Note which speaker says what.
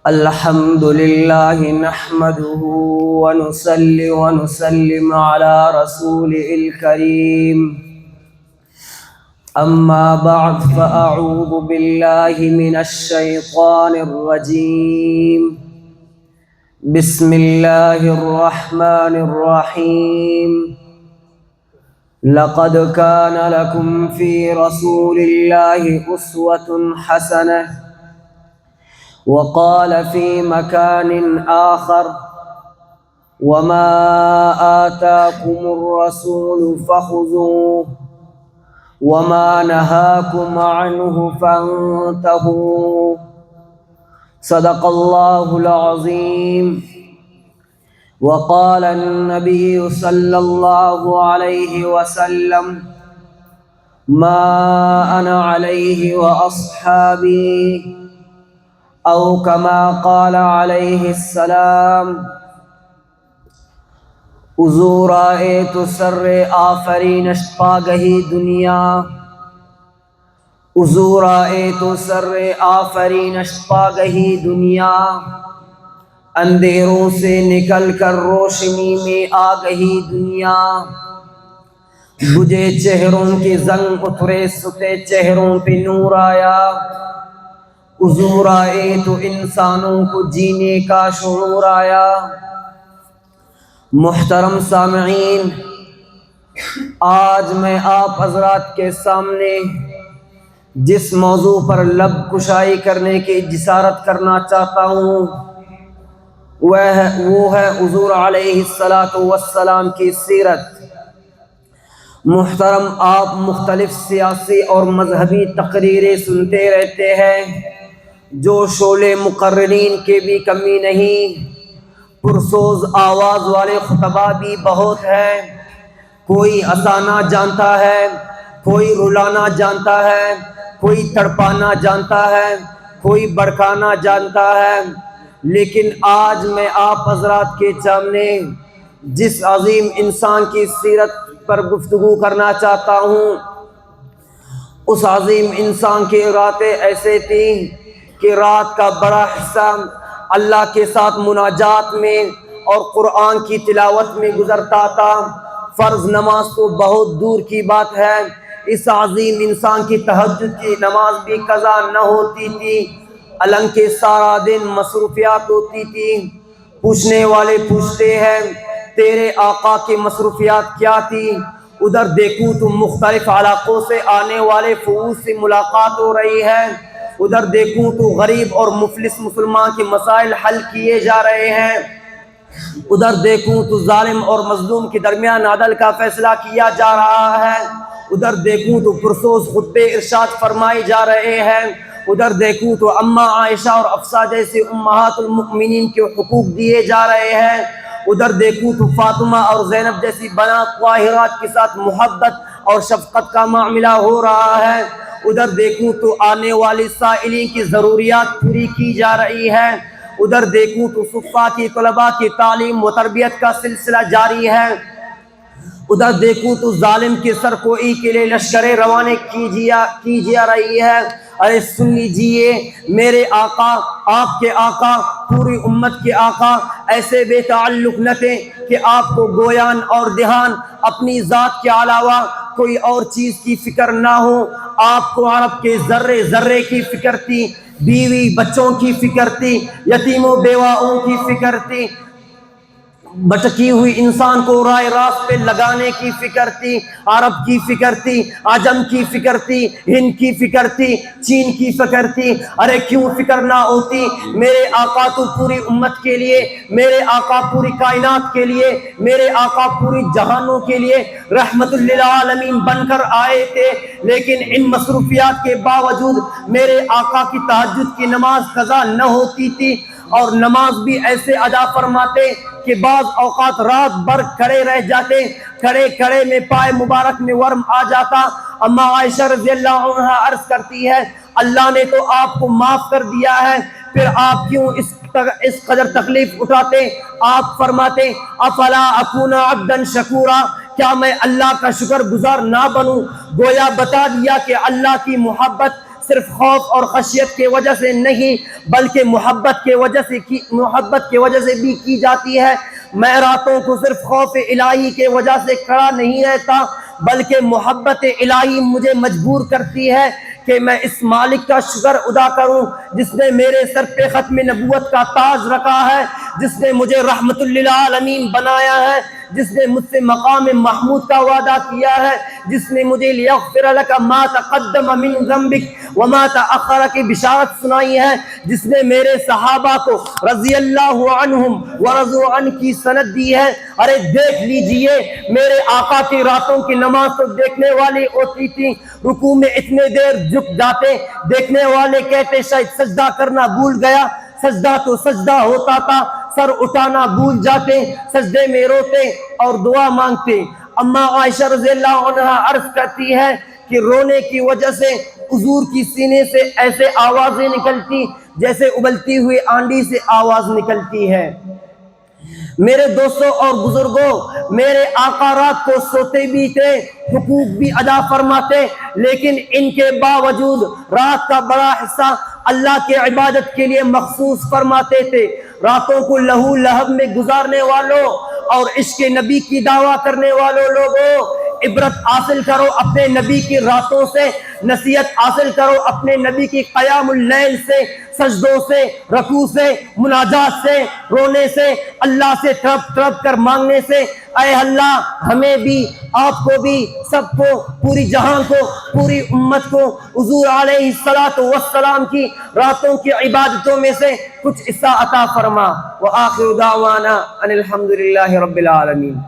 Speaker 1: الحمد لله نحمده ونصلي ونسلم على رسوله الكريم أما بعد فأعوذ بالله من الشيطان الرجيم بسم الله الرحمن الرحيم لقد كان لكم في رسول الله أسوة حسنة وقال في مكان آخر وما آتاكم الرسول فخذوه وما نهاكم عنه فانتهوا صدق الله العظيم وقال النبي صلى الله عليه وسلم ما أنا عليه وأصحابي أو كما قال عليه السلام حضور آئے تو سر آفرینش پا گئی دنیا حضور آئے تو سر آفرینش پا گئی دنیا اندھیروں سے نکل کر روشنی میں آ گئی دنیا بجھے چہروں کے زنگ اترے ستے چہروں پہ نور آیا حضور آئے تو انسانوں کو جینے کا شعور آیا محترم سامعین، آج میں آپ حضرات کے سامنے جس موضوع پر لب کشائی کرنے کی جسارت کرنا چاہتا ہوں وہ ہے حضور علیہ السلام کی سیرت۔ محترم، آپ مختلف سیاسی اور مذہبی تقریریں سنتے رہتے ہیں، جو شعلے مقررین کے بھی کمی نہیں، پرسوز آواز والے خطبہ بھی بہت ہیں، کوئی ہنسانا جانتا ہے، کوئی رلانا جانتا ہے، کوئی تڑپانا جانتا ہے، کوئی بڑکانا جانتا ہے، لیکن آج میں آپ حضرات کے سامنے جس عظیم انسان کی سیرت پر گفتگو کرنا چاہتا ہوں، اس عظیم انسان کی راتیں ایسے تھیں کہ رات کا بڑا حصہ اللہ کے ساتھ مناجات میں اور قرآن کی تلاوت میں گزرتا تھا۔ فرض نماز تو بہت دور کی بات ہے، اس عظیم انسان کی تہجد کی نماز بھی قضا نہ ہوتی تھی، الگ کے سارا دن مصروفیات ہوتی تھی۔ پوچھنے والے پوچھتے ہیں تیرے آقا کی مصروفیات کیا تھی؟ ادھر دیکھوں تو مختلف علاقوں سے آنے والے فوج سے ملاقات ہو رہی ہے، ادھر دیکھوں تو غریب اور مفلس مسلمان کے مسائل حل کیے جا رہے ہیں، ادھر دیکھوں تو ظالم اور مظلوم کے درمیان عدل کا فیصلہ کیا جا رہا ہے، ادھر دیکھوں تو پرسوز خطبے ارشاد فرمائے جا رہے ہیں، ادھر دیکھوں تو اماں عائشہ اور حفصہ جیسے امہات المؤمنین کے حقوق دیے جا رہے ہیں، ادھر دیکھوں تو فاطمہ اور زینب جیسی بنات طاہرات کے ساتھ محبت اور شفقت کا معاملہ ہو رہا ہے، ادھر دیکھوں تو آنے والی سائلین کی ضروریات پوری کی جا رہی ہے، ادھر دیکھوں تو صفا کی طلباء کی تعلیم و تربیت کا سلسلہ جاری ہے، ادھر دیکھوں تو ظالم کی سرکوئی کے لیے لشکریں روانہ کی جا رہی ہے۔ ارے سن لیجیے، میرے آقا، آپ کے آقا، پوری امت کے آقا ایسے بے تعلق نہ تھے کہ آپ کو گویان اور دھیان اپنی ذات کے علاوہ کوئی اور چیز کی فکر نہ ہو، آپ کو عرب کے ذرے ذرے کی فکر تھی، بیوی بچوں کی فکر تھی، یتیموں بیواؤں کی فکر تھی، بھٹکی ہوئی انسان کو رائے راست پہ لگانے کی فکر تھی، عرب کی فکر تھی، عجم کی فکر تھی، ہند کی فکر تھی، چین کی فکر تھی۔ ارے کیوں فکر نہ ہوتی؟ میرے آقا تو پوری امت کے لیے، میرے آقا پوری کائنات کے لیے، میرے آقا پوری جہانوں کے لیے رحمت للعالمین بن کر آئے تھے، لیکن ان مصروفیات کے باوجود میرے آقا کی تہجد کی نماز قضا نہ ہوتی تھی، اور نماز بھی ایسے ادا فرماتے کہ بعض اوقات رات بھر کھڑے رہ جاتے، کھڑے کھڑے میں پائے مبارک میں ورم آ جاتا۔ اما عائشہ رضی اللہ عنہا عرض کرتی ہے اللہ نے تو آپ کو معاف کر دیا ہے، پھر آپ کیوں اس قدر تکلیف اٹھاتے؟ آپ فرماتے افلا اکون عبدا شکورا، کیا میں اللہ کا شکر گزار نہ بنوں؟ گویا بتا دیا کہ اللہ کی محبت صرف خوف اور خشیت کی وجہ سے نہیں بلکہ محبت کی وجہ سے بھی کی جاتی ہے۔ میں راتوں کو صرف خوف الہی کی وجہ سے کھڑا نہیں رہتا بلکہ محبت الہی مجھے مجبور کرتی ہے کہ میں اس مالک کا شکر ادا کروں جس نے میرے سر پہ ختم نبوت کا تاج رکھا ہے، جس نے مجھے رحمت للعالمین بنایا ہے، جس نے مجھ سے مقام محمود کا وعدہ کیا ہے، جس نے مجھے لیغفر لک ما تقدم من ذنبک وما تأخر کی بشارت سنائی ہے، جس نے میرے صحابہ کو رضی اللہ عنہم ورضوا عنہ کی سند دی ہے۔ ارے دیکھ لیجئے میرے آقا کی راتوں کی نماز تو دیکھنے والی ہوتی تھی، رکوع میں اتنے دیر جھک جاتے، دیکھنے والے کہتے شاید سجدہ کرنا بھول گیا، سجدہ تو سجدہ ہوتا تھا، سر اٹھانا بھول جاتے، سجدے میں روتے اور دعا مانگتے۔ اما عائشہ رضی اللہ عنہا عرض کرتی ہے کہ رونے کی وجہ سے حضور کی سینے سے ایسے آوازیں نکلتی جیسے ابلتی ہوئی آنڈی سے آواز نکلتی ہے۔ میرے دوستوں اور بزرگوں، میرے آقا رات کو سوتے بھی تھے، حقوق بھی ادا فرماتے، لیکن ان کے باوجود رات کا بڑا حصہ اللہ کی عبادت کے لیے مخصوص فرماتے تھے۔ راتوں کو لہو لہب میں گزارنے والوں اور عشق نبی کی دعویٰ کرنے والوں لوگوں، عبرت حاصل کرو اپنے نبی کی راتوں سے، نصیحت حاصل کرو اپنے نبی کی قیام اللیل سے، سجدوں سے، رکوع سے، مناجات سے، رونے سے، اللہ سے تڑپ تڑپ کر مانگنے سے۔ اے اللہ ہمیں بھی، آپ کو بھی، سب کو، پوری جہان کو، پوری امت کو حضور علیہ السلام کی راتوں کی عبادتوں میں سے کچھ حصہ عطا فرما۔ وآخر دعوانا ان الحمدللہ رب العالمین۔